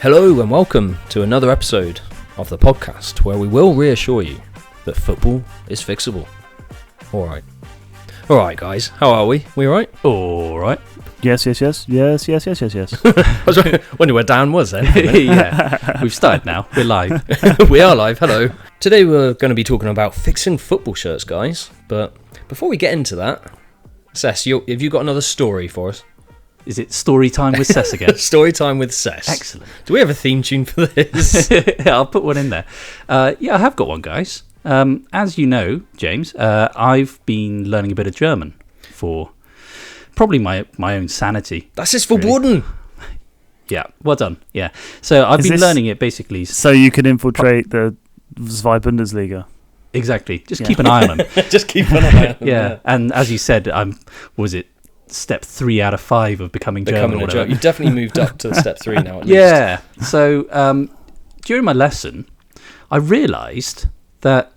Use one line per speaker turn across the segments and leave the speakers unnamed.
Hello and welcome to another episode of the podcast where we will reassure you that football is fixable. Alright guys, how are we? We alright?
Alright. Yes.
I was wondering where Dan was then.
Yeah, we've started now. We're live.
We are live, hello. Today we're going to be talking about fixing football shirts, guys. But before we get into that, Cess, have you got another story for us?
Is it story time with Cess again?
Story time with Cess.
Excellent.
Do we have a theme tune for this?
I'll put one in there. Yeah, I have got one, guys. As you know, James, I've been learning a bit of German for probably my own sanity.
Das ist verboten.
Yeah, well done. Yeah. So I've been learning it basically.
So you can infiltrate the Zwei Bundesliga.
Exactly. Just keep an eye on them.
Just keep an eye on them.
Yeah. And as you said, step 3 out of 5 of becoming German.
You've definitely moved up to step 3 now. At
yeah. So during my lesson, I realised that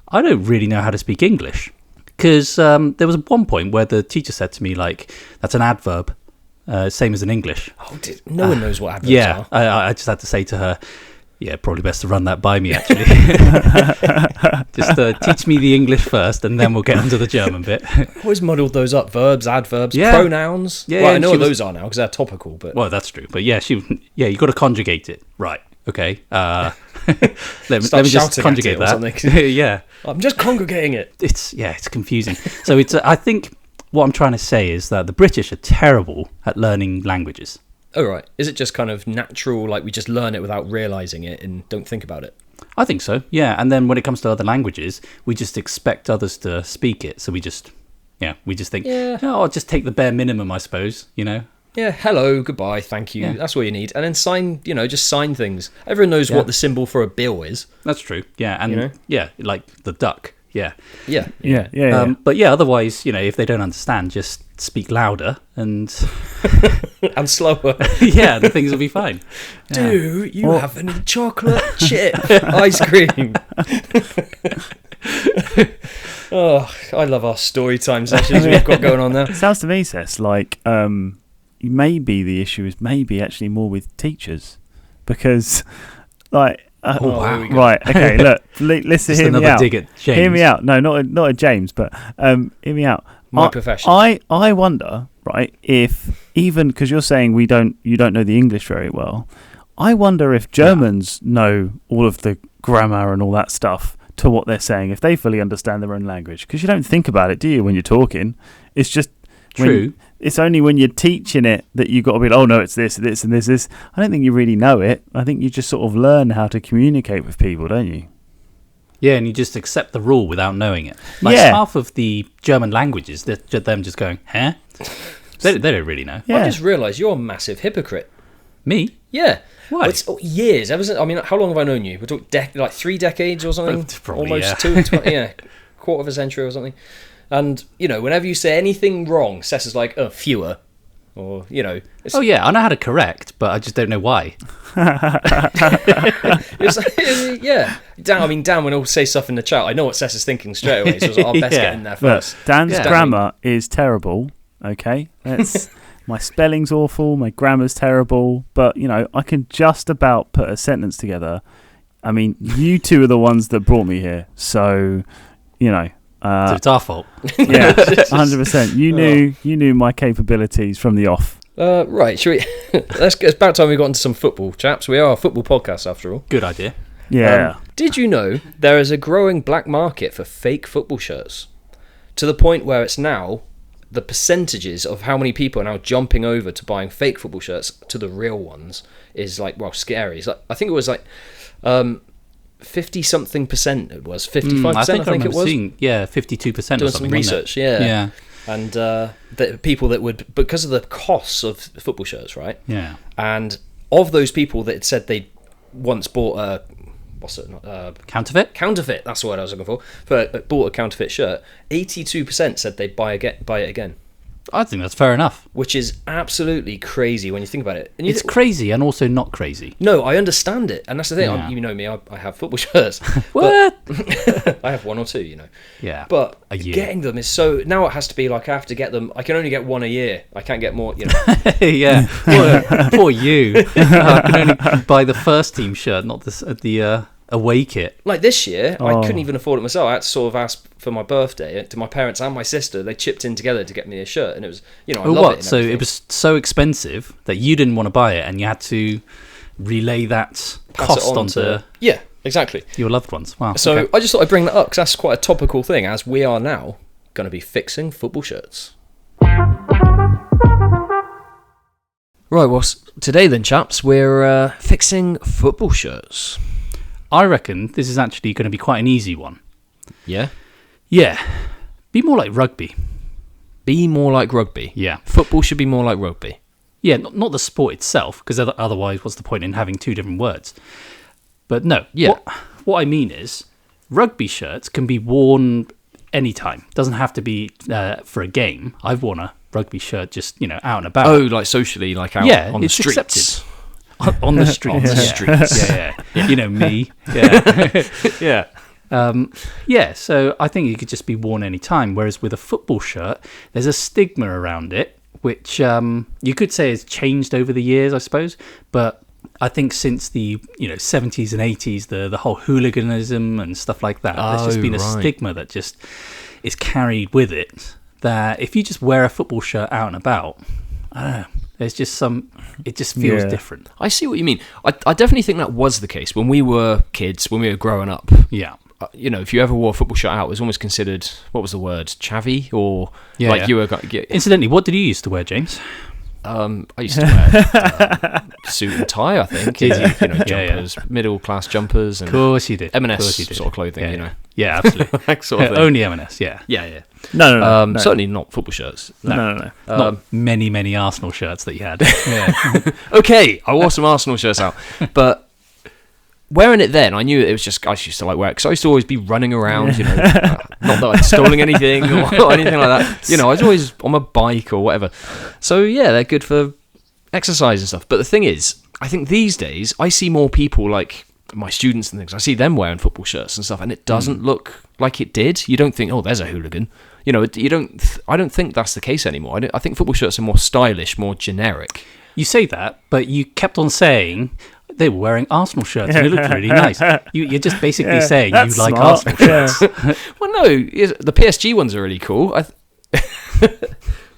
I don't really know how to speak English because there was one point where the teacher said to me, like, that's an adverb, same as in English.
Oh, no one knows what adverbs
are. Yeah, I just had to say to her, yeah, probably best to run that by me, actually. Just teach me the English first, and then we'll get into the German bit.
Always muddled those up. Verbs, adverbs, pronouns.
Yeah,
well, I know what those are now because they're topical. But
well, that's true. But yeah, you got to conjugate it, right? Okay. Let me just conjugate that. Yeah,
I'm just congregating it.
It's confusing. So I think what I'm trying to say is that the British are terrible at learning languages.
Oh, right. Is it just kind of natural, like we just learn it without realising it and don't think about it?
I think so, yeah. And then when it comes to other languages, we just expect others to speak it. So we just think, I'll just take the bare minimum, I suppose, you know?
Yeah, hello, goodbye, thank you. Yeah. That's what you need. And then just sign things. Everyone knows what the symbol for a bill is.
That's true, yeah. And, like the duck. Yeah. But yeah, otherwise, if they don't understand, just speak louder and
and slower.
Yeah, the things will be fine.
Do you have any chocolate chip ice cream? Oh, I love our story time sessions we've got going on there.
It sounds to me, Cess, like maybe the issue is actually more with teachers because, like.
Wow.
Right, okay, look, listen, hear me out.
Dig at James.
Hear me out. No, not at James, but hear me out.
My profession.
I wonder, right, if even because you're saying you don't know the English very well, I wonder if Germans know all of the grammar and all that stuff to what they're saying, if they fully understand their own language. Because you don't think about it, do you, when you're talking? It's just
true.
It's only when you're teaching it that you've got to be like, oh no, it's this, and this. I don't think you really know it. I think you just sort of learn how to communicate with people, don't you?
Yeah, and you just accept the rule without knowing it. Like half of the German languages, they're them just going, huh? They don't really know.
Yeah. I just realised you're a massive hypocrite.
Me?
Yeah.
Why?
Well, it's years. Ever since, how long have I known you? We're talking like 3 decades or something?
Probably,
almost 2 and 20, quarter of a century or something. And, whenever you say anything wrong, Cess is like, fewer. Or,
Oh, yeah, I know how to correct, but I just don't know why.
Dan, when he'll say stuff in the chat, I know what Cess is thinking straight away, so I'll best get in there first.
Look, Dan's grammar is terrible, okay? My spelling's awful, my grammar's terrible, but, I can just about put a sentence together. I mean, you two are the ones that brought me here, so,
so it's our fault.
Yeah, 100%. You knew my capabilities from the off.
Right, should we? It's about time we got into some football, chaps. We are a football podcast after all.
Good idea.
Yeah.
Did you know there is a growing black market for fake football shirts? To the point where it's now the percentages of how many people are now jumping over to buying fake football shirts to the real ones is scary. It's I think it was 50-something%. It was 55%. I think it was.
52%.
Doing some research, yeah. And the people that would, because of the costs of football shirts, right?
Yeah.
And of those people that had said they once bought a counterfeit. That's the word I was looking for. Bought a counterfeit shirt. 82% said they'd buy it again.
I think that's fair enough.
which is absolutely crazy when you think about it. And
It's crazy and also not crazy.
no, I understand it, and that's the thing.
Yeah.
You know me, I have football shirts.
What?
I have one or two, you know.
Yeah.
But
A year.
getting them is so... Now it has to be like I have to get them... I can only get one a year. I can't get more, you know.
Yeah. Poor you. I can only buy the first team shirt, not the away kit.
Like this year, I
Oh.
couldn't even afford it myself. I had to sort of ask for my birthday to my parents and my sister. They chipped in together to get me a shirt, and it was, you know, I
Oh,
love
what?
it. and
So
everything.
it was so expensive that you didn't want to buy it, and you had to relay that
Pass
cost
it on
onto
to... Yeah, exactly.
your loved ones. Wow.
So
okay.
I just thought I'd bring that up because that's quite a topical thing, as we are now going to be fixing football shirts. Right, well, today then, chaps, we're fixing football shirts.
I reckon this is actually going to be quite an easy one.
Yeah?
Yeah. Be more like rugby.
Be more like rugby.
Yeah.
Football should be more like rugby.
Yeah, not the sport itself, because otherwise what's the point in having two different words? But no,
Yeah.
What I mean is, rugby shirts can be worn anytime. Doesn't have to be for a game. I've worn a rugby shirt just, out and about.
Oh, like socially, like out
Yeah,
on the
it's
streets.
accepted. On the streets.
On the streets.
Yeah. You know me. Yeah.
Yeah.
Yeah, so I think it could just be worn any time. Whereas with a football shirt, there's a stigma around it, which you could say has changed over the years, I suppose. But I think since the 70s and 80s, the whole hooliganism and stuff like that, there's just been a
right.
stigma that just is carried with it. That if you just wear a football shirt out and about, I don't know, there's just it just feels
Yeah.
different.
I see what you mean. I definitely think that was the case when we were kids, when we were growing up.
Yeah.
If you ever wore a football shirt out, it was almost considered, what was the word, chavvy, or
Yeah,
like
yeah.
you were.
Incidentally, what did you used to wear, James?
I used to wear suit and tie, I think.
Did you? Yeah,
Jumpers, middle class jumpers, and
Of course you did.
M&S
Of course you did.
sort of clothing,
Yeah, Yeah, absolutely.
that sort of thing.
Only M&S, yeah.
Yeah.
No.
Certainly not football shirts.
No.
Not many Arsenal shirts that you had. Yeah.
Okay, I wore some Arsenal shirts out, but wearing it then, I knew it was just, I used to like wear it because I used to always be running around, not that I'd stolen anything or anything like that. I was always on my bike or whatever. So yeah, they're good for exercise and stuff. But the thing is, I think these days I see more people like my students and things. I see them wearing football shirts and stuff, and it doesn't look like it did. You don't think, oh, there's a hooligan. You don't. I don't think that's the case anymore. I think football shirts are more stylish, more generic.
You say that, but you kept on saying they were wearing Arsenal shirts and it looked really nice. You're just basically saying you
That's
like
smart.
Arsenal shirts.
Well, no, the PSG ones are really cool.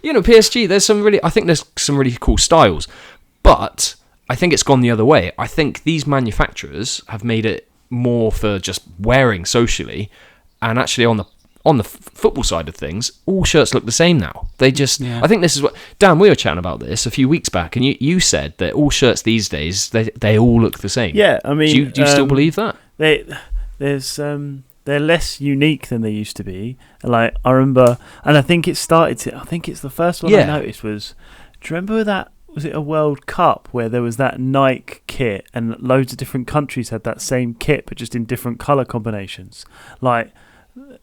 PSG. I think there's some really cool styles, but I think it's gone the other way. I think these manufacturers have made it more for just wearing socially, and actually on the football side of things, all shirts look the same now. They just,
Yeah.
I think this is what Dan. We were chatting about this a few weeks back, and you said that all shirts these days they all look the same.
Yeah, I mean,
do you still believe that?
They're less unique than they used to be. Like I remember, and I think it's the first one I
Yeah.
noticed was. Do you remember that? Was it a World Cup where there was that Nike kit and loads of different countries had that same kit but just in different color combinations? Like, do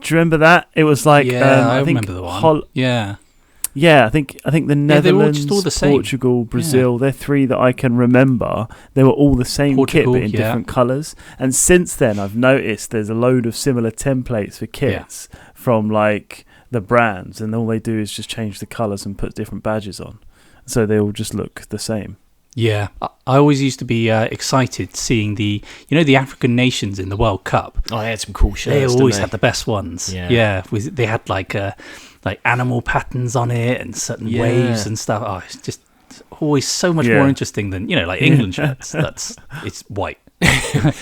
you remember that? It was like
I
think
remember the one. Yeah.
Yeah, I think the
they were
Netherlands,
just all the same.
Portugal, Brazil, they're three that I can remember. They were all the same
Portugal,
kit but in
yeah.
different colours. And since then I've noticed there's a load of similar templates for kits from like the brands, and all they do is just change the colours and put different badges on. So they all just look the same.
Yeah. I always used to be excited seeing the African nations in the World Cup.
Oh, they had some cool shirts.
They
didn't
always
they?
had the best ones.
Yeah.
They had like animal patterns on it and certain
Yeah.
waves and stuff. Oh, it's just always so much
Yeah.
more interesting than like England shirts. It's white.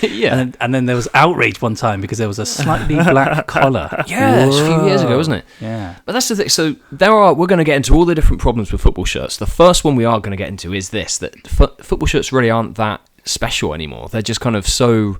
Yeah.
And then there was outrage one time because there was a slightly black collar.
Yeah, it's a few years ago, wasn't it?
Yeah.
But that's the thing. So we're going to get into all the different problems with football shirts. The first one we are going to get into is this: that football shirts really aren't that special anymore. They're just kind of so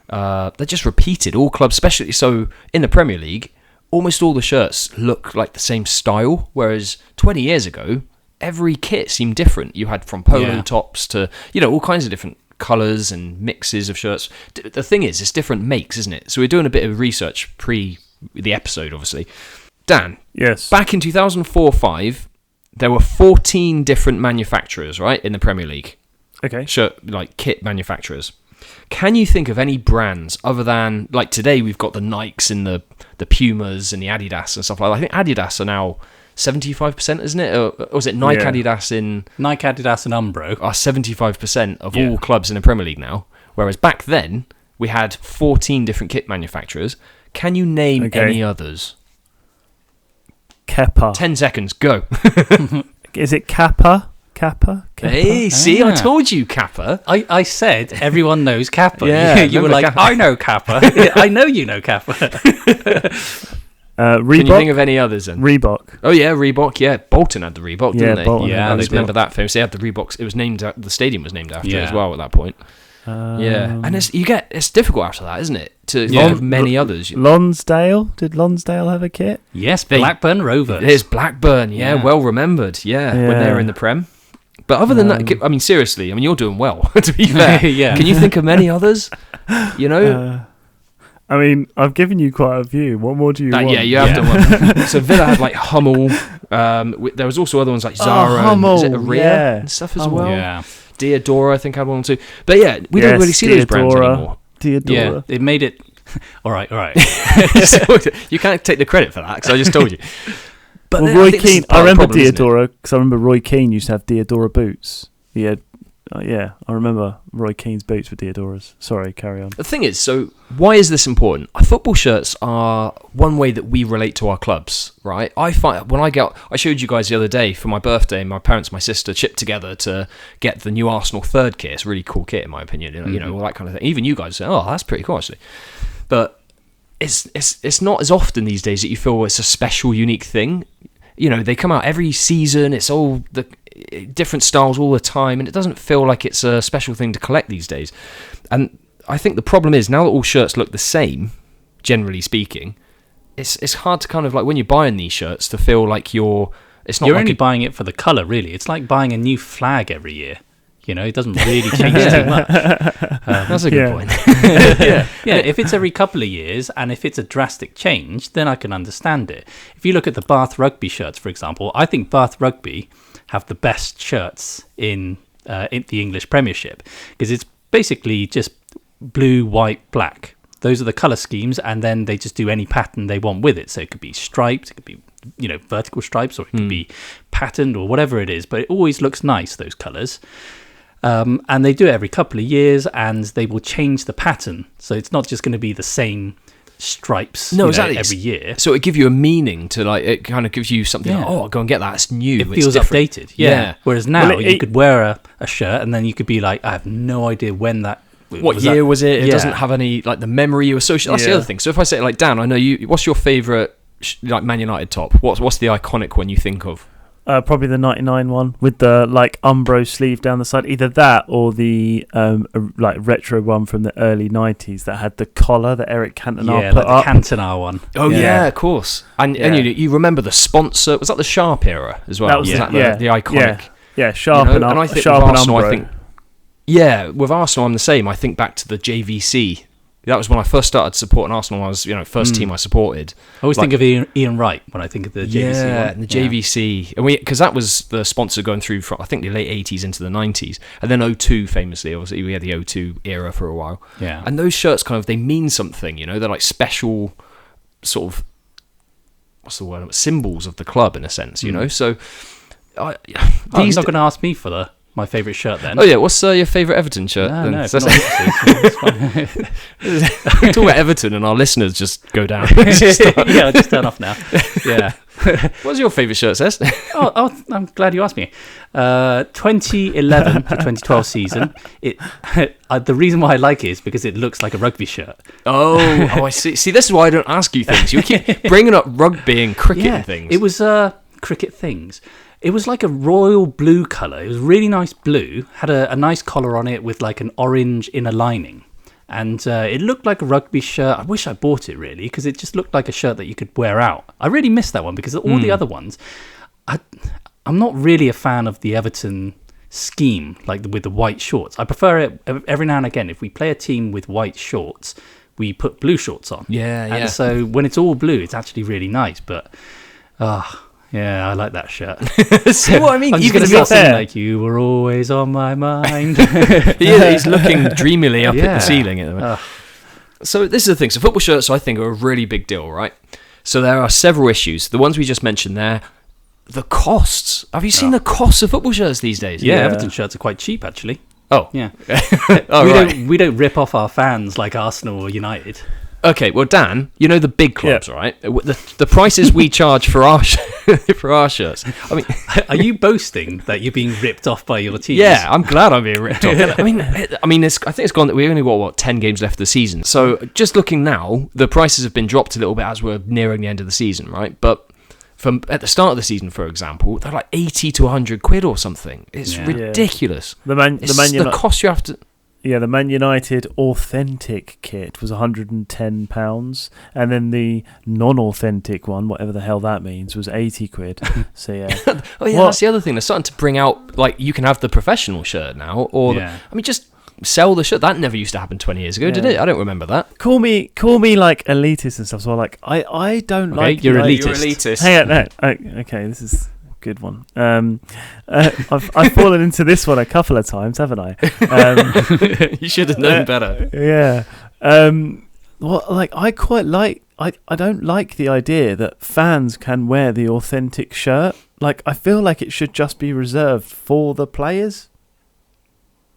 they're just repeated. All clubs, especially so in the Premier League, almost all the shirts look like the same style. Whereas 20 years ago, every kit seemed different. You had from polo
Yeah.
tops to all kinds of different colours and mixes of shirts. The thing is, it's different makes, isn't it? So we're doing a bit of research pre the episode, obviously, Dan,
Yes.
back in 2004-05, there were 14 different manufacturers, right, in the Premier League.
Okay.
Shirt, like kit manufacturers. Can you think of any brands other than, like today we've got the Nikes and the Pumas and the Adidas and stuff like that. I think Adidas are now 75%, isn't it? Or was it Nike,
Yeah.
Adidas in...
Nike, Adidas, and Umbro.
Are 75% of
Yeah.
all clubs in the Premier League now. Whereas back then, we had 14 different kit manufacturers. Can you name
Okay.
any others?
Kepa.
10 seconds, go.
Is it Kappa? Kappa?
Hey, see, I
Ah.
told you, Kappa.
I said everyone knows Kappa.
Yeah,
you were
remember
like,
Kappa.
I know Kappa. I know you know Kappa.
Can you think
Reebok.
of any others then?
Reebok.
Oh yeah, Reebok. Yeah, Bolton had the Reebok, didn't
Yeah,
they?
Bolton
Yeah,
I
had
always
the
remember that famous. They had the Reeboks. It was named. The stadium was named after it as
Yeah.
well at that point. Yeah, and it's difficult after that, isn't it? To
Yeah.
think of many others.
Lonsdale. Did Lonsdale have a kit?
Yes,
They-
Blackburn Rovers.
There's Blackburn. Yeah,
Yeah.
well remembered. Yeah, when
Yeah.
they were in the Prem. But other than that, I mean, seriously, I mean, you're doing well. To be fair,
Yeah.
Can you think of many others? You know.
I mean, I've given you quite a few. What more do you want?
Yeah, you have done well. So Villa had like Hummel. There was also other ones like Zara.
Hummel,
and, is it Aria
yeah.
and stuff as
Hummel.
well?
Yeah.
Diodora, I think had one or two. But yeah, we don't
Yes,
really see those brands
Diodora.
anymore.
Theodora.
Yeah, it made it. All right.
So, you can't take the credit for that because I just told you. But
Well,
then
Roy
think this is
Keane.
part
I
of the
remember
problem, isn't it?
Diodora because I remember Roy Keane used to have Diodora boots. He had, yeah, I remember Roy Keane's boots were Diodoras. Sorry, carry on.
The thing is, so why is this important? Football shirts are one way that we relate to our clubs, right? I find when I showed you guys the other day for my birthday, my parents, my sister chipped together to get the new Arsenal third kit. It's a really cool kit in my opinion, you know, all that kind of thing. Even you guys say, "Oh, that's pretty cool actually," but it's not as often these days that you feel it's a special, unique thing. You know, they come out every season. It's all the different styles all the time, and it doesn't feel like it's a special thing to collect these days. And I think the problem is now that all shirts look the same, generally speaking, it's hard to kind of like when you're buying these shirts to feel like you're. It's not.
You're
like
only buying it for the colour, really. It's like buying a new flag every year. You know, it doesn't really change too much.
That's a good
Yeah.
point.
Yeah, if it's every couple of years and if it's a drastic change, then I can understand it. If you look at the Bath Rugby shirts, for example, I think Bath Rugby have the best shirts in the English Premiership because it's basically just blue, white, black. Those are the colour schemes, and then they just do any pattern they want with it. So it could be striped, it could be, you know, vertical stripes, or it could be patterned or whatever it is. But it always looks nice, those colours. And they do it every couple of years, and they will change the pattern. So it's not just going to be the same stripes
Exactly.
every year.
So it gives you a meaning to like. It kind of gives you something.
Yeah.
Like, oh, I'll go and get that. It's new.
It
it's
feels
different.
updated. Yeah.
Yeah.
Whereas now
Well,
you could wear a shirt, and then you could be like, I have no idea when that.
What year was it? It
Yeah.
doesn't have any like the memory you associate. That's the
Yeah.
other thing. So if I say like Dan, I know you. What's your favourite like Man United top? What's the iconic one you think of?
Probably the 99 one with the like Umbro sleeve down the side. Either that or the like retro one from the early 90s that had the collar that Eric Cantona
Yeah,
put
like
up.
the Cantona one.
Oh
Yeah.
yeah, of course. And
Yeah.
you remember the sponsor? Was that the Sharp era as well?
That was
the iconic?
Yeah, sharp
You know,
and up,
and I think
sharp
with
and
Arsenal,
Umbro.
I think with Arsenal I'm the same. I think back to the JVC. That was when I first started supporting Arsenal. I was first team I supported.
I always
Like-
think of Ian Wright when I think of the JVC one.
And the JVC, and because that was the sponsor going through from I think the late 80s into the 90s, and then O2 famously. Obviously, we had the O2 era for a while.
Yeah.
And those shirts kind of they mean something. They're like special sort of what's the word? Symbols of the club in a sense. So
You're
these.
not going to ask me for my favourite shirt then.
Oh yeah, what's your favourite Everton shirt?
No,
then?
no, if
So
you're not interested, it's fine.
we talk about Everton and our listeners just go down.
Yeah, I'll just turn off now. Yeah.
What's your favourite shirt, Seth?
Oh, I'm glad you asked me. 2011 to 2012 season. The reason why I like it is because it looks like a rugby shirt.
Oh, I see. See, this is why I don't ask you things. You keep bringing up rugby and cricket and things.
It was cricket things. It was like a royal blue colour. It was really nice blue. Had a nice collar on it with like an orange inner lining. And it looked like a rugby shirt. I wish I bought it really because it just looked like a shirt that you could wear out. I really missed that one because all the other ones, I'm not really a fan of the Everton scheme, like with the white shorts. I prefer it every now and again. If we play a team with white shorts, we put blue shorts on.
Yeah.
And so when it's all blue, it's actually really nice. But Oh, yeah, I like that shirt.
See what I mean?
I'm just
Even
going to
if
start
not-
singing like, you were always on my mind.
he's looking dreamily up at
Yeah.
the ceiling at the moment.
Ugh.
So this is the thing. So football shirts, I think, are a really big deal, right? So there are several issues. The ones we just mentioned there, the costs. Have you seen the costs of football shirts these days?
Yeah,
Yeah.
Everton shirts are quite cheap, actually.
Oh,
Yeah.
oh
we
right.
we don't rip off our fans like Arsenal or United.
Okay, well, Dan, you know the big clubs, right? The prices we charge for our for our shirts. I mean,
Are you boasting that you're being ripped off by your teams?
yeah, I'm glad I'm being ripped off. I mean, I think it's gone. We only got 10 games left of the season. So just looking now, the prices have been dropped a little bit as we're nearing the end of the season, right? But from at the start of the season, for example, they're like 80 to 100 quid or something. It's
Yeah.
ridiculous.
The Man
The
United.
cost you have to.
Yeah, the Man United authentic kit was £110, and then the non-authentic one, whatever the hell that means, was 80 quid. So yeah,
Oh yeah,
What-
that's the other thing. They're starting to bring out like you can have the professional shirt now, or
Yeah.
I mean, just sell the shirt. That never used to happen 20 years ago, did
Yeah.
it? I don't remember that.
call me like elitist and stuff. So I don't
Okay,
like.
you're
the idea-
elitist.
Hang on, no. Okay, this is a good one. I've fallen into this one a couple of times, haven't I?
You should have known better.
Yeah. Well, like I quite like. I don't like the idea that fans can wear the authentic shirt. Like I feel like it should just be reserved for the players.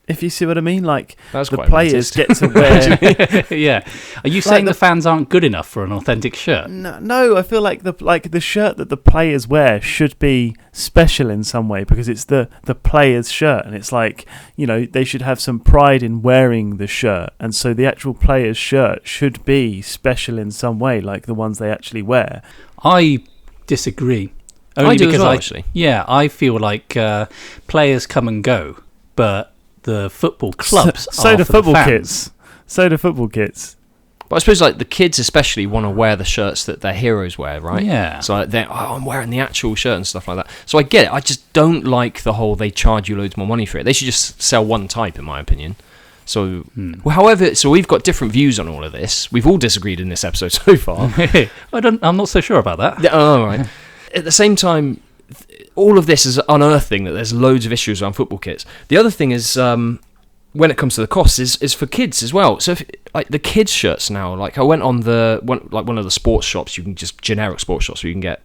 If you see what I mean, like
That's
the
quite
players
racist.
get to wear.
Yeah. Are you saying
the-
the fans aren't good enough for an authentic shirt?
No, I feel like the shirt that the players wear should be special in some way because it's the players' shirt, and it's like, you know, they should have some pride in wearing the shirt, and so the actual players' shirt should be special in some way, like the ones they actually wear.
I disagree.
I do as well, actually.
Yeah, I feel like players come and go, but the football clubs
So
are
do
for the
football
fans.
kits. So do football kits.
But I suppose like the kids especially want to wear the shirts that their heroes wear, right?
Yeah.
So like, I'm wearing the actual shirt and stuff like that. So I get it. I just don't like the whole they charge you loads more money for it. They should just sell one type, in my opinion. So, well, however, so we've got different views on all of this. We've all disagreed in this episode so far.
I'm not so sure about that.
Yeah, oh, right. At the same time, all of this is unearthing that there's loads of issues around football kits. The other thing is, when it comes to the costs, is for kids as well. So, if, like the kids' shirts now, like I went on one of the sports shops. You can just generic sports shops where you can get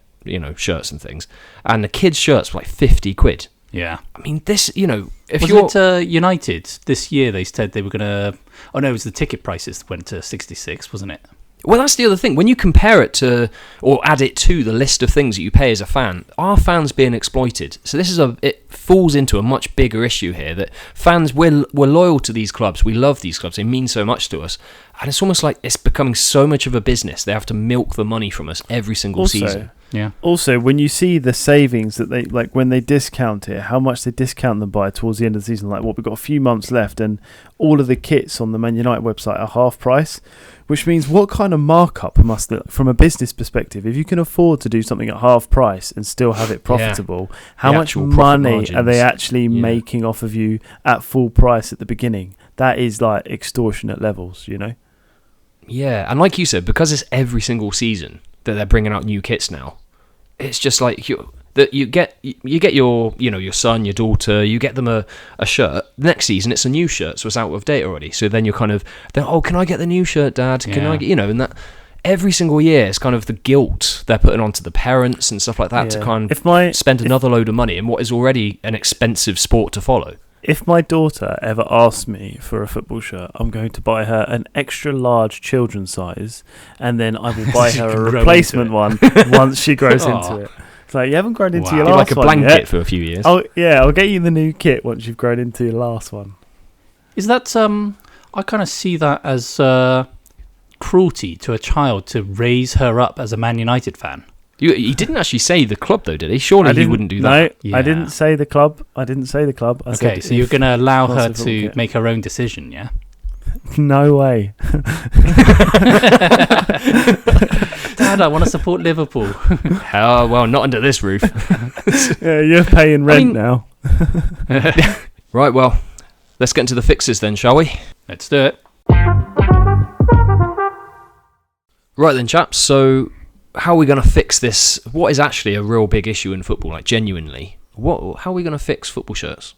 shirts and things, and the kids' shirts were like 50 quid.
Yeah.
I mean, this if
Was
you're
it United this year? They said they were going to. Oh no, it was the ticket prices that went to 66, wasn't it?
Well, that's the other thing. When you compare it to, or add it to the list of things that you pay as a fan, are fans being exploited? So it falls into a much bigger issue here that fans, we're loyal to these clubs. We love these clubs. They mean so much to us. And it's almost like it's becoming so much of a business. They have to milk the money from us every single season.
Yeah.
Also, when you see the savings that they like when they discount it, how much they discount them by towards the end of the season, like what we've got a few months left, and all of the kits on the Man United website are half price, which means what kind of markup must from a business perspective, if you can afford to do something at half price and still have it profitable, how
The
much
actual profit
money are they
margins.
actually making off of you at full price at the beginning? That is like extortionate levels,
Yeah, and like you said, because it's every single season that they're bringing out new kits now, it's just like you get your your son, your daughter, you get them a shirt. Next season it's a new shirt, so it's out of date already. So then you're kind of can I get the new shirt, Dad? Can I get and that every single year it's kind of the guilt they're putting onto the parents and stuff like that to kind of spend another load of money in what is already an expensive sport to follow.
If my daughter ever asks me for a football shirt, I'm going to buy her an extra large children's size, and then I will buy her a replacement one once she grows into it. It's like, you haven't grown into your
Be
last
like a
one
blanket
yet.
for a few years.
I'll get you the new kit once you've grown into your last one.
Is that I kind of see that as cruelty to a child to raise her up as a Man United fan.
He didn't actually say the club though, did he? Surely he wouldn't do that.
No,
Yeah.
I didn't say the club. I
Okay,
said
so you're going to allow her
Possible
to
kit.
make her own decision, yeah?
No way.
Dad, I want to support Liverpool.
Oh, well, not under this roof.
Yeah, you're paying rent
mean-
now.
Right, well, let's get into the fixes then, shall we?
Let's do it.
Right then, chaps. So, how are we going to fix this? What is actually a real big issue in football? Like genuinely, how are we going to fix football shirts?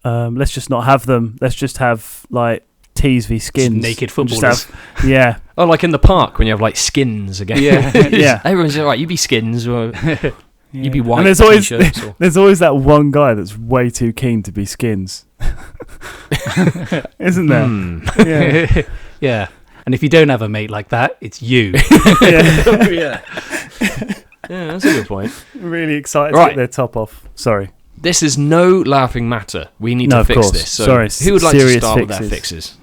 Let's just not have them. Let's just have like T's v skins.
Just naked footballers.
Just have, yeah.
Oh, like in the park when you have like skins again.
Yeah.
Yeah.
Everyone's like, you be skins or you be white
And there's always
t-shirts. Or...
there's always that one guy that's way too keen to be skins, isn't there? Yeah.
Yeah. And if you don't have a mate like that, it's you.
Yeah.
yeah, that's a good point.
Really excited to
Right.
get their top off. Sorry.
This is no laughing matter. We need
No,
to
of
fix
course.
this. So
Sorry,
who would like to
serious
start with their
fixes.
fixes?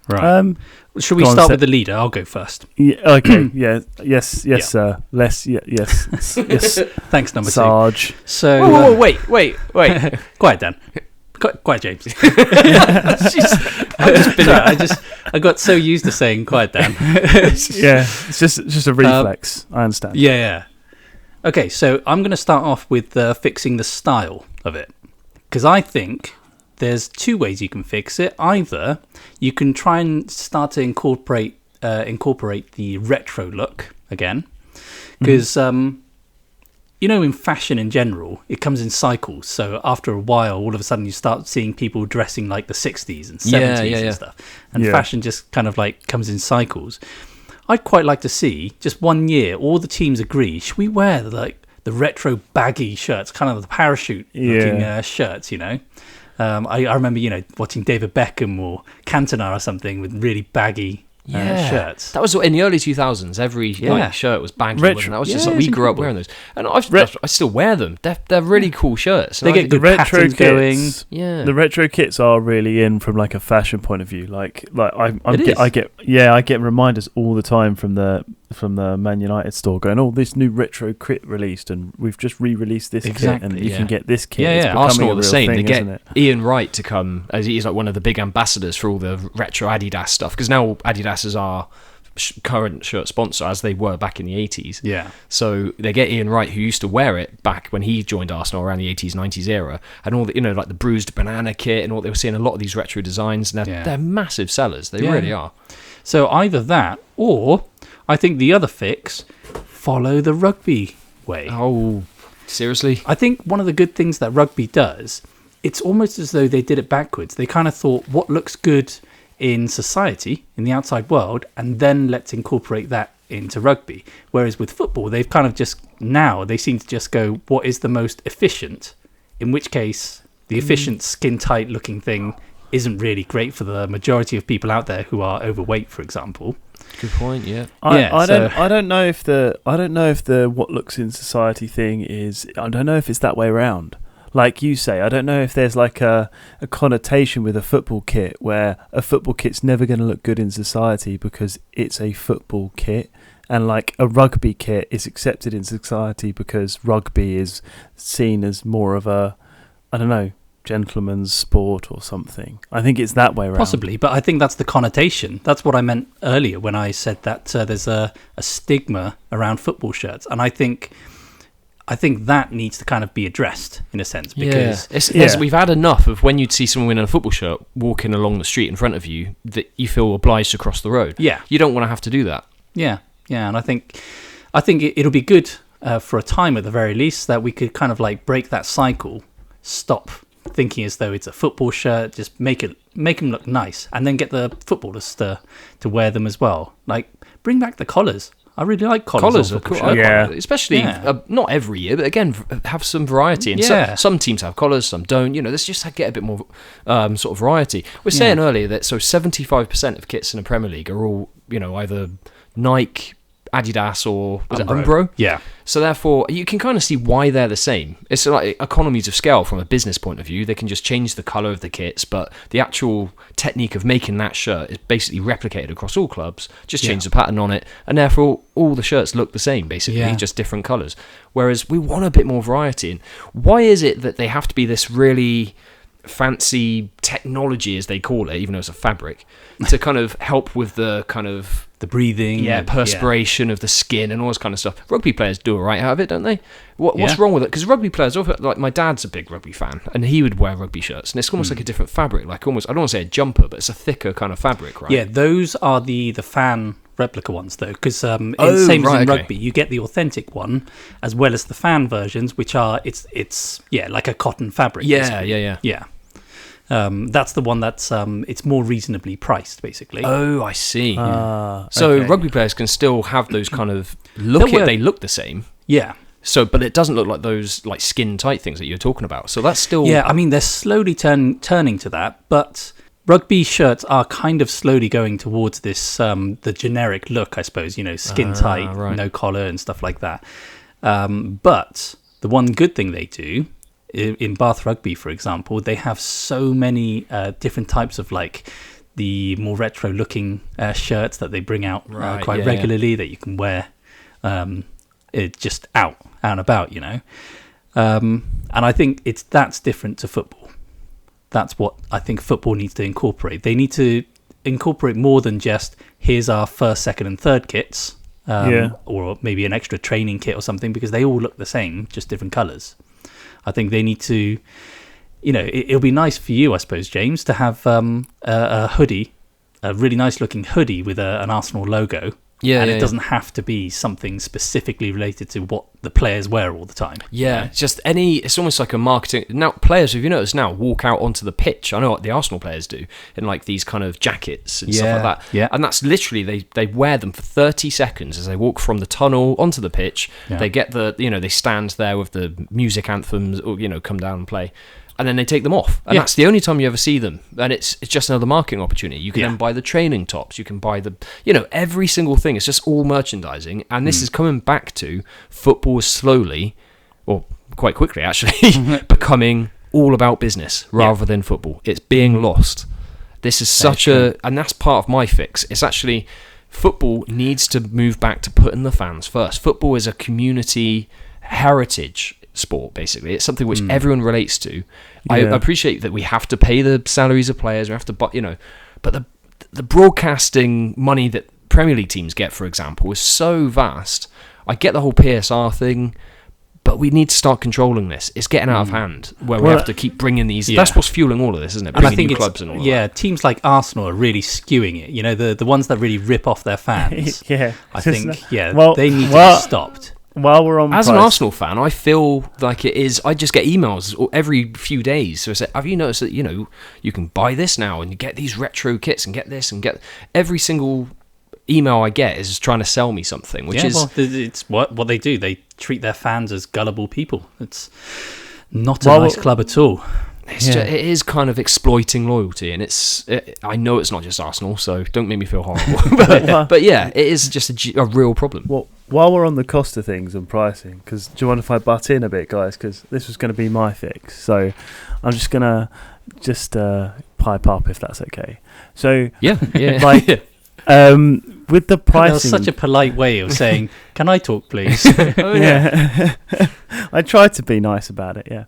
Right. Should we
go on,
start
Seth.
with the leader? I'll go first.
Yeah, okay. Yeah. Yes.
Yeah.
Sir. Yes. Yes.
Thanks, number
Sarge.
2. So,
Whoa, wait.
quiet, Dan. Quiet, James. I got so used to saying quiet, Dan.
Yeah. It's just a reflex. I understand.
Yeah. Okay, so I'm going to start off with fixing the style of it. Because I think there's 2 ways you can fix it. Either you can try and start to incorporate the retro look again. Because, in fashion in general, it comes in cycles. So after a while, all of a sudden you start seeing people dressing like the 60s and 70s and stuff. And fashion just kind of like comes in cycles. I'd quite like to see, just 1 year, all the teams agree, should we wear like the retro baggy shirts, kind of the parachute looking shirts, I remember, watching David Beckham or Cantona or something with really baggy shirts.
That was in the early 2000s. Every shirt was baggy.
Retro.
That was just like, we grew up wearing those, and I still wear them. They're really cool shirts.
They get good
retro
patterns going.
Yeah,
The retro kits are really in from like a fashion point of view. I get reminders all the time from the Man United store going, oh, this new retro kit released, and we've just re-released this kit, and you can get this kit. It's becoming
Arsenal
a
are the
real
same.
thing,
They get
isn't it?
Ian Wright to come, as he's like one of the big ambassadors for all the retro Adidas stuff, because now Adidas is our current shirt sponsor, as they were back in the 80s.
Yeah.
So they get Ian Wright, who used to wear it back when he joined Arsenal around the 80s, 90s era, and all the, like the bruised banana kit and all. They were seeing a lot of these retro designs, and they're massive sellers. They really are.
So either that, or I think the other fix, follow the rugby way.
Oh, seriously?
I think one of the good things that rugby does, it's almost as though they did it backwards. They kind of thought, what looks good in society, in the outside world, and then let's incorporate that into rugby. Whereas with football, they've kind of they seem to just go, what is the most efficient? In which case, the efficient skin-tight looking thing isn't really great for the majority of people out there who are overweight, for example.
Good point. Yeah.
I don't know if the what looks in society thing is. I don't know if it's that way around. Like you say, I don't know if there's like a connotation with a football kit where a football kit's never going to look good in society because it's a football kit, and like a rugby kit is accepted in society because rugby is seen as more of a, I don't know, gentleman's sport or something. I think it's that way around.
Possibly, but I think that's the connotation. That's what I meant earlier when I said that there's a stigma around football shirts, and I think that needs to kind of be addressed in a sense, because
we've had enough of when you'd see someone in a football shirt walking along the street in front of you that you feel obliged to cross the road.
Yeah,
you don't want to have to do that.
Yeah, and I think it'll be good for a time at the very least that we could kind of like break that cycle, stop thinking as though it's a football shirt, just make them look nice, and then get the footballers to wear them as well. Like, bring back the collars. I really like collars.
Are cool. Especially not every year, but again, have some variety. And some teams have collars, some don't. Let's just get a bit more sort of variety. We're saying earlier that 75% of kits in the Premier League are all either Nike, Adidas, or was it Umbro?
Yeah.
So therefore, you can kind of see why they're the same. It's like economies of scale from a business point of view. They can just change the colour of the kits, but the actual technique of making that shirt is basically replicated across all clubs. Just change the pattern on it, and therefore all the shirts look the same, basically, just different colours. Whereas we want a bit more variety. And why is it that they have to be this really fancy technology, as they call it, even though it's a fabric, to kind of help with the kind of
the breathing,
perspiration of the skin and all this kind of stuff? Rugby players do all right out of it, don't they? What's wrong with it? Because rugby players, like my dad's a big rugby fan, and he would wear rugby shirts, and it's almost like a different fabric, like almost, I don't want to say a jumper, but it's a thicker kind of fabric, right?
Yeah, those are the fan replica ones though, because same
Oh,
as in
right, okay.
rugby, you get the authentic one as well as the fan versions, which are it's like a cotton fabric. basically. Yeah. That's the one that's it's more reasonably priced, basically.
Oh, I see. So
Okay.
rugby players can still have those kind of they look the same.
Yeah.
So, but it doesn't look like those like skin tight things that you're talking about. So that's still
Yeah, I mean, they're slowly turning to that, but rugby shirts are kind of slowly going towards this, the generic look, I suppose, skin tight,
right.
no collar and stuff like that. But the one good thing they do, in Bath Rugby, for example, they have so many different types of like the more retro looking shirts that they bring out
Right,
quite
yeah,
regularly that you can wear it just out and about, and I think that's different to football. That's what I think football needs to incorporate. They need to incorporate more than just here's our first, second and third kits, or maybe an extra training kit or something, because they all look the same, just different colours. I think they need to, it'll be nice for you, I suppose, James, to have a hoodie, a really nice looking hoodie with an Arsenal logo.
Yeah,
and
yeah,
it doesn't have to be something specifically related to what the players wear all the time.
Yeah, it's just it's almost like a marketing. Now, players, if you notice now, walk out onto the pitch. I know what the Arsenal players do in like these kind of jackets and stuff like that.
Yeah.
And that's literally, they wear them for 30 seconds as they walk from the tunnel onto the pitch.
Yeah.
They get they stand there with the music anthems, or, come down and play. And then they take them off. And that's the only time you ever see them. And it's just another marketing opportunity. You can then buy the training tops. You can buy the, every single thing. It's just all merchandising. And this is coming back to football is slowly, or quite quickly actually, becoming all about business rather than football. It's being lost. This is and that's part of my fix. It's actually, football needs to move back to putting the fans first. Football is a community heritage sport, basically. It's something which everyone relates to. I appreciate that we have to pay the salaries of players, we have to, but the broadcasting money that Premier League teams get, for example, is so vast. I get the whole PSR thing, but we need to start controlling this. It's getting out of hand, where we have to keep bringing these. That's what's fueling all of this, isn't it?
And I
Bringing
think
new clubs and all of that.
yeah, teams like Arsenal are really skewing it. The ones that really rip off their fans.
Yeah.
I think
Well,
they need to
well,
be stopped.
While we're on
As
price,
an Arsenal fan, I feel like it is. I just get emails every few days. So I say, have you noticed that you can buy this now and you get these retro kits and get this and get every single email I get is trying to sell me something, which is
it's what they do. They treat their fans as gullible people. It's not a nice club at all.
it is kind of exploiting loyalty, and I know it's not just Arsenal, so don't make me feel horrible. but yeah, it is just a real problem.
Well, while we're on the cost of things and pricing, because do you mind if I butt in a bit, guys? Because this was going to be my fix, so I'm just gonna pipe up if that's okay. So
Yeah.
like with the pricing,
That was such a polite way of saying, "Can I talk, please?"
yeah. I tried to be nice about it, yeah.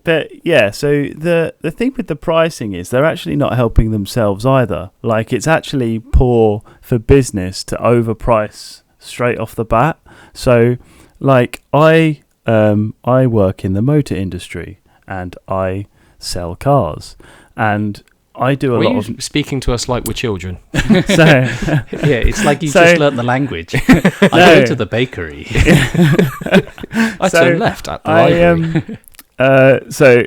But yeah, so the thing with the pricing is they're actually not helping themselves either. Like, it's actually poor for business to overprice straight off the bat. So like I work in the motor industry and I sell cars, and I do a lot of
speaking to us like we're children.
so
Yeah, it's like you just learnt the language. I go to the bakery.
I
So
turned left at the library.
So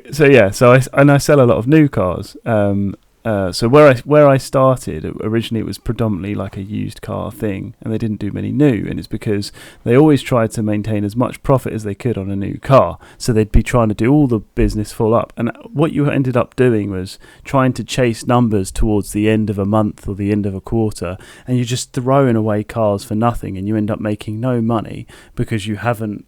I sell a lot of new cars. So where I started originally, it was predominantly like a used car thing, and they didn't do many new, and it's because they always tried to maintain as much profit as they could on a new car. So they'd be trying to do all the business full up, and what you ended up doing was trying to chase numbers towards the end of a month or the end of a quarter, and you're just throwing away cars for nothing, and you end up making no money because you haven't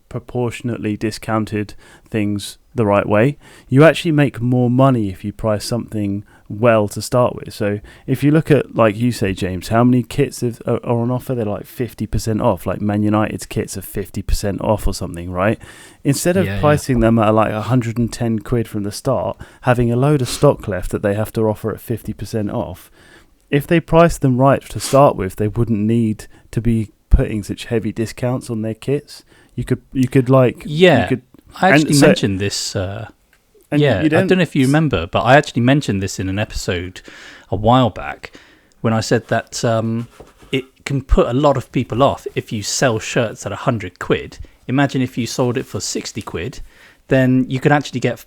proportionately discounted things the right way. You actually make more money if you price something well to start with. So if you look at, like you say, James, how many kits are on offer? They're like 50% off, like Man United's kits are 50% off or something, right? Instead of pricing them at like 110 quid from the start, having a load of stock left that they have to offer at 50% off, if they priced them right to start with, they wouldn't need to be putting such heavy discounts on their kits. You could
I actually mentioned this. I don't know if you remember, but I actually mentioned this in an episode a while back, when I said that it can put a lot of people off if you sell shirts at 100 quid. Imagine if you sold it for 60 quid, then you could actually get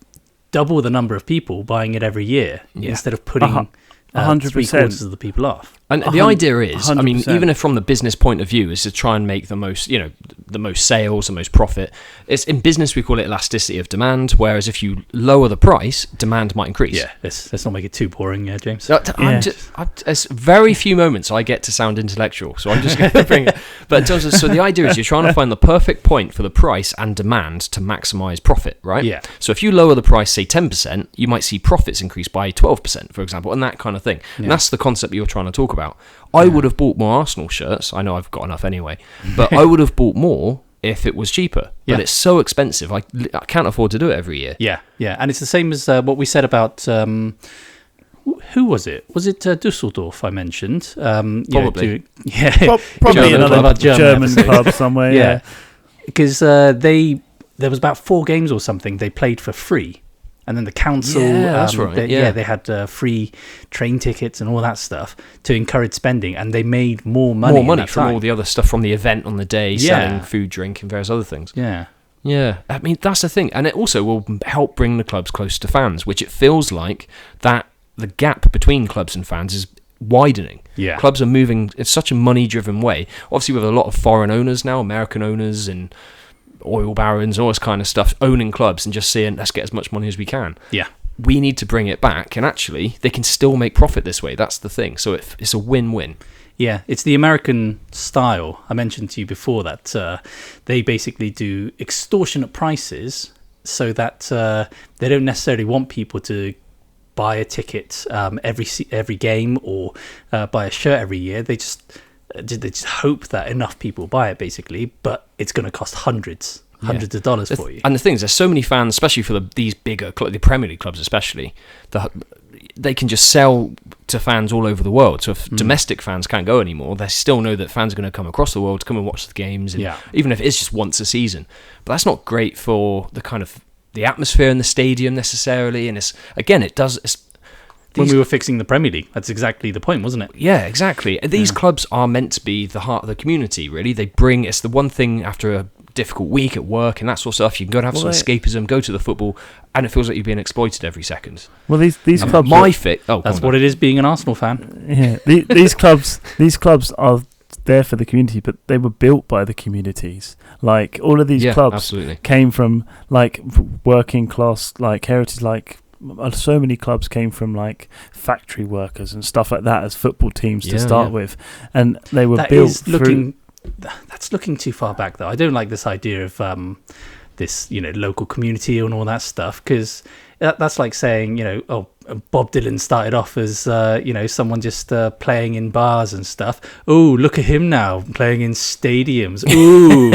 double the number of people buying it every year instead of putting 3/4 of the people off.
And the idea is,
100%.
I mean, even if from the business point of view, is to try and make the most, the most sales, the most profit. It's in business we call it elasticity of demand. Whereas if you lower the price, demand might increase.
Yeah, let's not make it too boring, James.
There's very few moments I get to sound intellectual, so I'm just going to bring it. But in terms of, so the idea is you're trying to find the perfect point for the price and demand to maximise profit, right?
Yeah.
So if you lower the price, say 10%, you might see profits increase by 12%, for example, and that kind of thing.
Yeah.
And that's the concept you're trying to talk about. I would have bought more Arsenal shirts. I know I've got enough anyway, but I would have bought more if it was cheaper. But it's so expensive. I can't afford to do it every year.
Yeah, and it's the same as what we said about who was it? Was it Dusseldorf I mentioned?
Probably.
Probably
German
another
club,
German
episode.
club somewhere.
Yeah, because there was about 4 games or something they played for free. And then the council,
that's right.
They had free train tickets and all that stuff to encourage spending, and they made more money.
From all the other stuff from the event on the day, selling food, drink, and various other things. Yeah. I mean, that's the thing, and it also will help bring the clubs close to fans, which it feels like that the gap between clubs and fans is widening.
Yeah,
clubs are moving in such a money-driven way. Obviously, with a lot of foreign owners now, American owners and oil barons, all this kind of stuff, owning clubs and just saying, let's get as much money as we can.
Yeah.
We need to bring it back, and actually, they can still make profit this way. That's the thing. So it's a win-win.
Yeah, it's the American style. I mentioned to you before that they basically do extortionate prices so that they don't necessarily want people to buy a ticket every game or buy a shirt every year. They just hope that enough people buy it, basically, but it's going to cost hundreds of dollars for you.
And the thing is, there's so many fans, especially for these bigger, the Premier League clubs especially, they can just sell to fans all over the world. So if domestic fans can't go anymore, they still know that fans are going to come across the world to come and watch the games, and even if it's just once a season. But that's not great for the kind of the atmosphere in the stadium necessarily, and when
we were fixing the Premier League, that's exactly the point, wasn't it?
Yeah, exactly. These clubs are meant to be the heart of the community, really. It's the one thing after a difficult week at work and that sort of stuff. You can go and have some escapism, go to the football, and it feels like you're being exploited every second.
Well, these clubs...
That's what it is being an Arsenal fan.
Yeah, these clubs are there for the community, but they were built by the communities. Like, all of these clubs came from, like, working class, like, heritage, like... So many clubs came from like factory workers and stuff like that as football teams to start with, and they were built through.
That's looking too far back, though. I don't like this idea of this, local community and all that stuff, because that's like saying, Bob Dylan started off as someone just playing in bars and stuff. Oh, look at him now playing in stadiums. Ooh,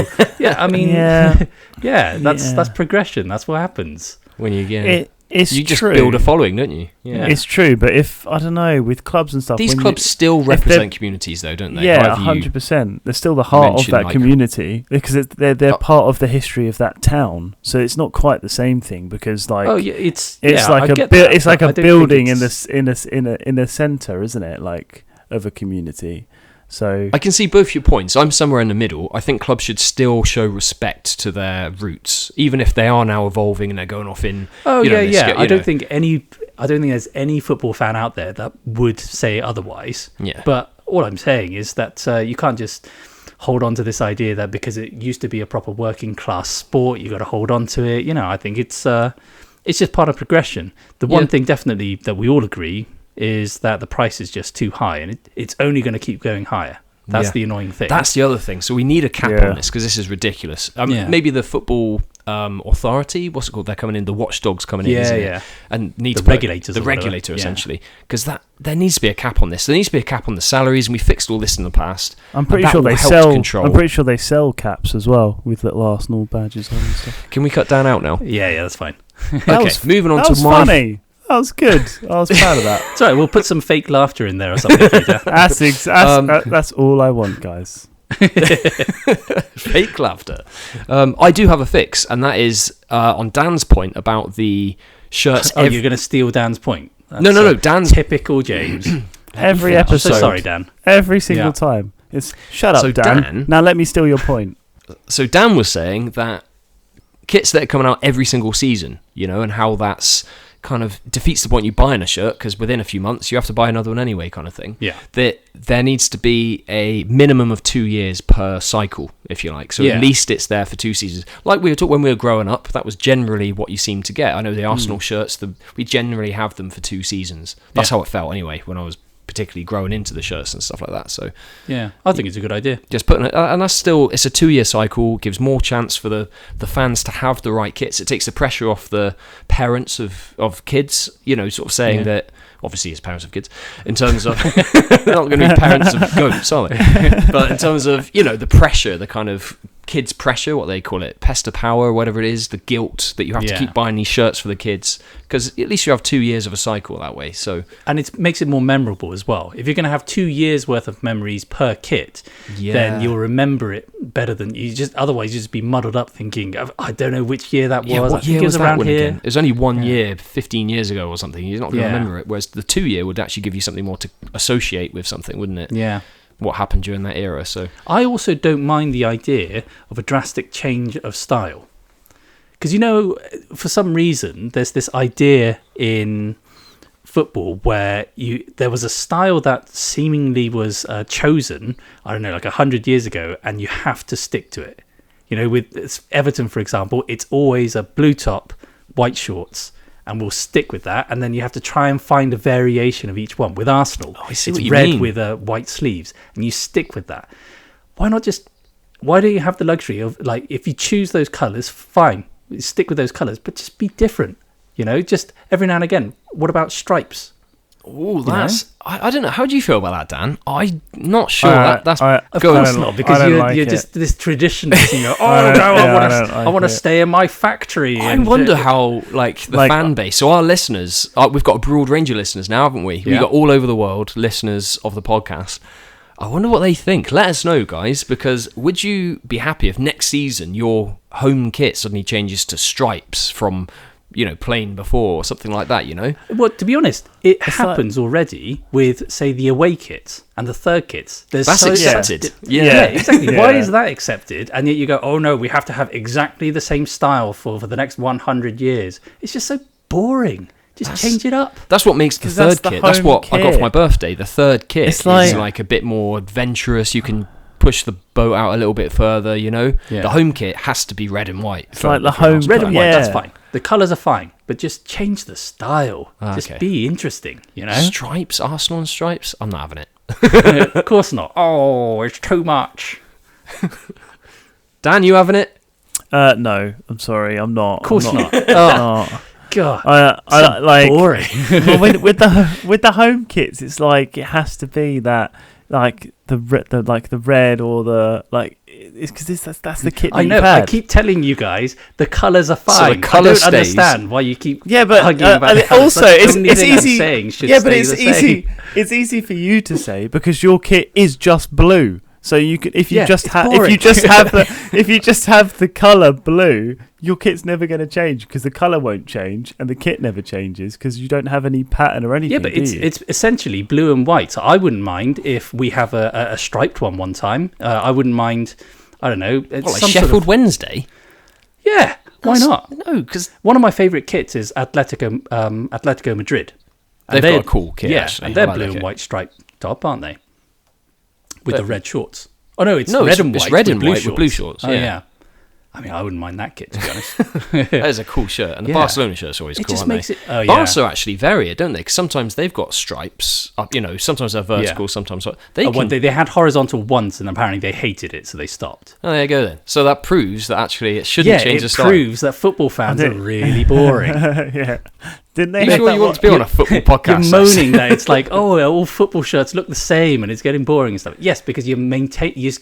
that's progression. That's what happens
when you get
you
just build a following, don't you?
Yeah, it's true. But if I don't know, with clubs and stuff,
these clubs still represent communities, though, don't they?
Yeah, 100%. They're still the heart of that community, because they're part of the history of that town. So it's not quite the same thing, because it's like a building in the center, isn't it? Like, of a community. So
I can see both your points. I'm somewhere in the middle. I think clubs should still show respect to their roots, even if they are now evolving and they're going off in.
I don't think there's any football fan out there that would say otherwise.
Yeah.
But all I'm saying is that you can't just hold on to this idea that because it used to be a proper working class sport, you got to hold on to it. I think it's just part of progression. The one thing definitely that we all agree is that the price is just too high, and it's only going to keep going higher. That's the annoying thing.
That's the other thing. So we need a cap on this, because this is ridiculous. Maybe the football authority, what's it called? They're coming in, the watchdogs coming in, isn't it? And need
the
to
regulators,
the regulator essentially, because there needs to be a cap on this. There needs to be a cap on the salaries, and we fixed all this in the past.
I'm pretty sure they sell caps as well with little Arsenal badges on and stuff.
Can we cut Dan out now?
Yeah, that's fine.
Moving on
that
to
was funny. That was good. I was proud of that.
Sorry, we'll put some fake laughter in there or something, Peter.
That's all I want, guys.
Fake laughter. I do have a fix, and that is on Dan's point about the shirts.
You're going to steal Dan's point?
No. Dan's
typical James.
Every
I'm
episode.
so sorry, Dan.
Every single
Yeah.
time. It's shut up,
So
Dan.
Dan-
Now let me steal your point.
So Dan was saying that kits that are coming out every single season, you know, and how that's kind of defeats the point you buying a shirt, because within a few months you have to buy another one anyway, kind of thing.
Yeah.
That there needs to be a minimum of 2 years per cycle, if you like. So
Yeah.
at least it's there for 2 seasons. Like we were talking when we were growing up, that was generally what you seemed to get. I know the Arsenal shirts, we generally have them for 2 seasons. That's
Yeah.
how it felt anyway when I was particularly growing into the shirts and stuff like that. So
Yeah, I think it's a good idea.
just putting it, and that's still, it's a 2 year cycle, gives more chance for the fans to have the right kits. It takes the pressure off the parents of kids, you know, sort of saying
Yeah.
that, obviously it's parents of kids, in terms of, they're not going to be parents of goats, are they? But in terms of, you know, the pressure, the kind of kids pressure, what they call it, pester power, whatever it is, the guilt that you have to
Yeah.
keep buying these shirts for the kids, because at least you have 2 years of a cycle that way. So
And it makes it more memorable as well. If you're going to have 2 years worth of memories per kit, then you'll remember it better than you just. Otherwise, you just be muddled up thinking, I don't know which year that was.
Yeah,
I
what
think
year
it
was that
around
one
here.
again? It was only 1
Yeah.
year, 15 years ago or something. You're not going to
Yeah.
remember it. Whereas the 2 year would actually give you something more to associate with something, wouldn't it?
Yeah.
What happened during that era. So
I also don't mind the idea of a drastic change of style. Because, you know, for some reason, there's this idea in football where there was a style that seemingly was chosen, I don't know, like 100 years ago, and you have to stick to it. You know, with Everton, for example, it's always a blue top, white shorts, and we'll stick with that. And then you have to try and find a variation of each one. With Arsenal,
I see
it's
what you
red
mean.
with white sleeves, and you stick with that. Why do you have the luxury of, like, if you choose those colours, fine, stick with those colours, but just be different, you know, just every now and again. What about stripes?
oh, that's I don't know. How do you feel about that, Dan? I'm not sure. That's
Of
Of
Go on.
course
I
not,
don't
because
like
you're
it.
just this traditionalist, you know,
I don't
I want to
like it.
stay in my factory.
I
and,
wonder how, like, the
Like-
fan base. So our listeners, we've got a broad range of listeners now, haven't we? We've
Yeah.
got all over the world listeners of the podcast. I wonder what they think. Let us know, guys, because would you be happy if next season your home kit suddenly changes to stripes from, you know, plain before or something like that, you know?
Well, to be honest, it
like-
happens already with, say, the away kits and the third kits. There's
That's
so
accepted.
Yeah, exactly. Why
Yeah.
is that accepted? And yet you go, oh no, we have to have exactly the same style for the next 100 years. It's just so boring. Just change it up.
That's what makes the
'Cause that's
third
the
kit. That's
home
what I got for
kit.
my birthday. The third kit
It's
is
like-
like a bit more adventurous. You can push the boat out a little bit further, you know?
Yeah.
The home kit has to be red and white.
It's like the home-
Red and white,
Yeah.
that's fine. The colours are fine, but just change the style. Just
Okay.
be interesting, you know?
Stripes, Arsenal and stripes? I'm not having it.
Of course not. Oh, it's too much.
Dan, you having it?
No, I'm sorry, I'm not.
Of course
I'm
not.
not.
Oh,
not.
God.
I like
Boring.
well, with the home kits, it's like it has to be that like the red or the like. It's because that's the kit. That
I know.
You've
I
had.
keep telling you guys the colours are
So the
fine.
colour
I don't
stays.
understand why you keep
Yeah, but
arguing about the colours.
also
That's
it's
the only
it's
thing I'm
easy.
saying should
Yeah, but
stay
it's
the same.
easy. It's easy for you to say because your kit is just blue. So you could if you
Yeah,
just
it's
have
boring.
if you just have the color blue, your kit's never going to change because the color won't change and the kit never changes because you don't have any pattern or anything.
Yeah, but
do you?
it's essentially blue and white. So I wouldn't mind if we have a striped one time. I wouldn't mind. I don't know. It's
What, like
some
Sheffield
sort of,
Wednesday?
yeah, why not?
No, because
One of my favourite kits is Atletico Madrid. And
they've
they're-
got a cool kit,
Yeah,
actually.
and they're
I like
blue
that
and
kit.
white striped top, aren't they? With the
But-
red shorts. Oh no, it's
No,
red
it's-
and white.
it's red
with
and
blue
white
shorts.
with blue shorts,
Oh
yeah.
yeah. I mean, I wouldn't mind that kit, to be honest.
that is a cool shirt. And the
Yeah.
Barcelona shirt's always
It
cool,
just
aren't
makes
they?
it. Oh yeah.
Barca actually vary it, don't they? Because sometimes they've got stripes. You know, sometimes they're vertical,
Yeah.
sometimes they
Oh,
can.
they had horizontal once, and apparently they hated it, so they stopped.
Oh, there you go then. So that proves that actually it shouldn't
Yeah,
change the
it
style.
proves that football fans are really boring.
yeah. Didn't they?
You
have
sure
that
you
one-
want to be on a football
You're
podcast?
moaning that it's like, oh, all football shirts look the same and it's getting boring and stuff. Yes, because you're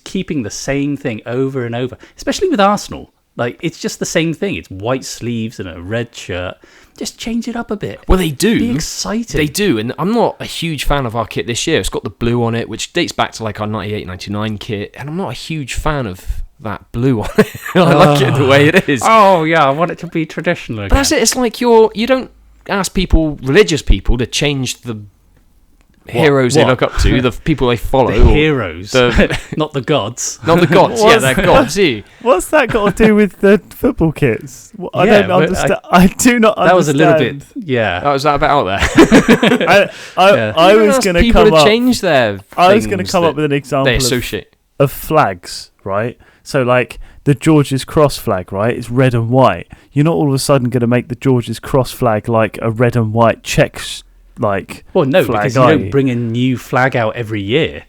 keeping the same thing over and over, especially with Arsenal. Like, it's just the same thing. It's white sleeves and a red shirt. Just change it up a bit.
Well, they do.
Be exciting.
They do, and I'm not a huge fan of our kit this year. It's got the blue on it, which dates back to like our 98-99 kit, and I'm not a huge fan of that blue on it. I like it the way it is.
Oh, yeah, I want it to be traditional again.
But that's it. It's like you don't ask religious people, to change the heroes they
What?
look up to, the people they follow.
The heroes,
the-
not the gods.
Not the gods, yeah,
What's
they're
that?
gods, see.
What's that got to do with the football kits? I
Yeah,
don't
but
understand. I do not understand.
That was a little bit, yeah.
That was that a bit out there.
I
Even
was
ask
going to
people
come
to
up.
change their
I was going to
things
come up
that
with an example
they
of
associate.
flags, right? So, like the George's Cross flag, right? It's red and white. You're not all of a sudden going to make the George's Cross flag like a red and white checks, like
Well, no,
flag,
because you
are
don't bring a new flag out every year.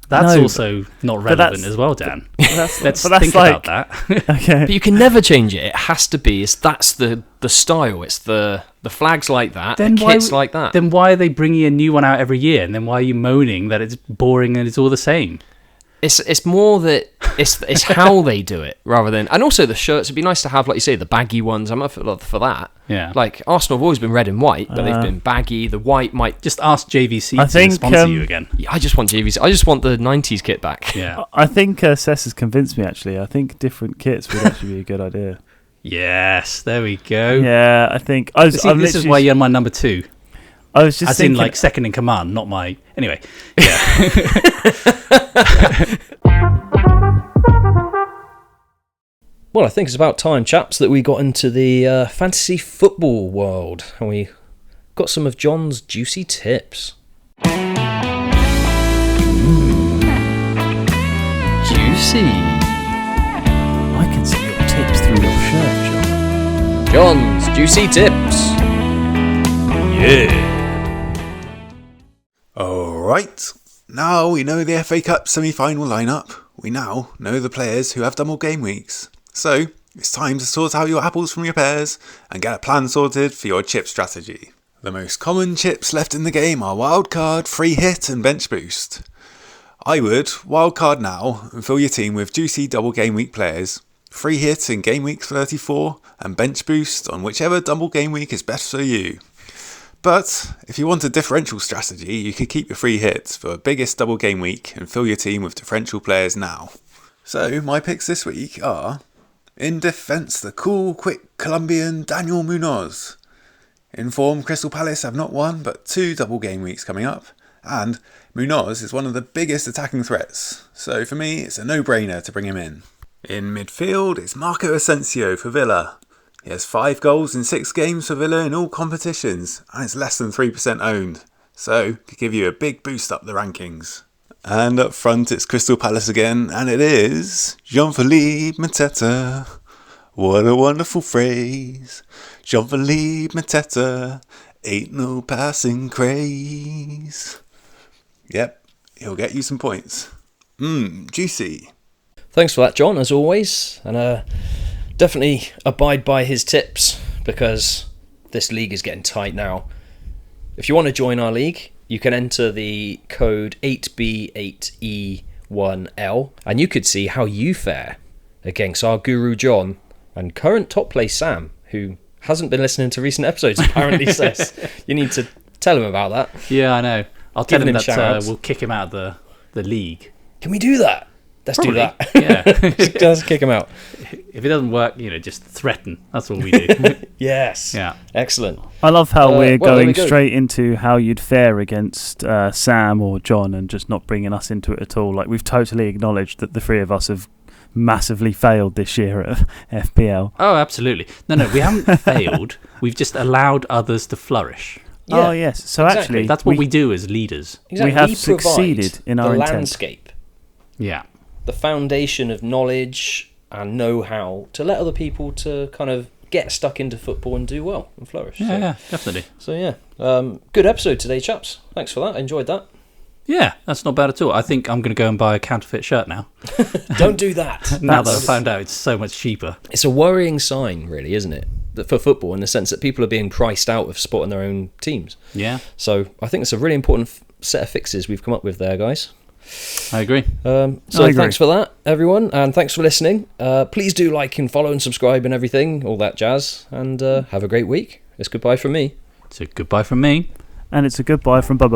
That's
No,
also not
but
relevant
that's-
as well, Dan.
That's,
Let's
but that's
think
like,
about that.
Okay.
But you can never change it. It has to be. That's the style. It's the flags like that.
Then
the
why
kits
w-
like that.
Then why are they bringing a new one out every year? And then why are you moaning that it's boring and it's all the same?
It's more that it's how they do it rather than, and also the shirts. It'd be nice to have, like you say, the baggy ones. I'm up for that.
Yeah.
Like Arsenal have always been red and white, but they've been baggy. The white might.
Just ask JVC
I
to
think,
sponsor you again.
Yeah, I just want JVC. I just want the '90s kit back.
Yeah.
I think Cess has convinced me. Actually, I think different kits would actually be a good idea.
Yes, there we go.
Yeah, I think. I was.
See,
I'm
this is
literally-
why you're my number 2.
I was just
As
thinking,
in, like, second in command, not my... Anyway, yeah.
Well, I think it's about time, chaps, that we got into the fantasy football world, and we got some of John's juicy tips. Juicy.
I can see your tips through your shirt, John.
John's juicy tips.
Alright, now we know the FA Cup semi-final lineup. We now know the players who have double game weeks. So, it's time to sort out your apples from your pears and get a plan sorted for your chip strategy. The most common chips left in the game are wildcard, free hit and bench boost. I would wildcard now and fill your team with juicy double game week players, free hit in game week 34 and bench boost on whichever double game week is best for you. But if you want a differential strategy, you could keep your free hits for biggest double game week and fill your team with differential players now. So my picks this week are: in defence, the cool, quick Colombian Daniel Munoz. In form, Crystal Palace have not one but 2 double game weeks coming up, and Munoz is one of the biggest attacking threats, so for me it's a no-brainer to bring him in. In midfield, it's Marco Asensio for Villa. He has 5 goals in 6 games for Villa in all competitions, and it's less than 3% owned, so could give you a big boost up the rankings. And up front it's Crystal Palace again, and it is Jean-Philippe Mateta. What a wonderful phrase. Jean-Philippe Mateta, ain't no passing craze. Yep, he'll get you some points. Juicy.
Thanks for that, John, as always, and definitely abide by his tips, because this league is getting tight now. If you want to join our league, you can enter the code 8B8E1L, and you could see how you fare against our guru John and current top place Sam, who hasn't been listening to recent episodes, apparently. Says you need to tell him about that.
Yeah, I know. I'll tell
Giving
him
him
that
shout-outs.
we'll kick him out of the league.
Can we do that? Let's do that.
Yeah.
Just kick him out.
If it doesn't work, just threaten. That's all we do.
Yes.
Yeah.
Excellent.
I love how we're
well, there we
going
go.
straight into how you'd fare against Sam or John and just not bringing us into it at all. Like, we've totally acknowledged that the three of us have massively failed this year at FPL.
Oh, absolutely. No, we haven't failed. We've just allowed others to flourish.
Yeah,
Oh, yes. So
exactly.
actually,
That's what we do as leaders.
Exactly.
have
We provide
succeeded in our
the
intent.
landscape,
Yeah.
the foundation of knowledge and know-how to let other people to kind of get stuck into football and do well and flourish.
Yeah, definitely.
So yeah, good episode today, chaps. Thanks for that. I enjoyed that.
Yeah, that's not bad at all. I think I'm going to go and buy a counterfeit shirt now.
Don't do that.
Now that I've found out it's so much cheaper.
It's a worrying sign, really, isn't it? That for football, in the sense that people are being priced out of supporting their own teams.
Yeah,
So I think it's a really important set of fixes we've come up with there, guys.
I agree.
So
I agree.
thanks for that, everyone, and thanks for listening. Please do like and follow and subscribe and everything, all that jazz. And have a great week. It's goodbye from me.
So goodbye from me.
And it's a goodbye from bye.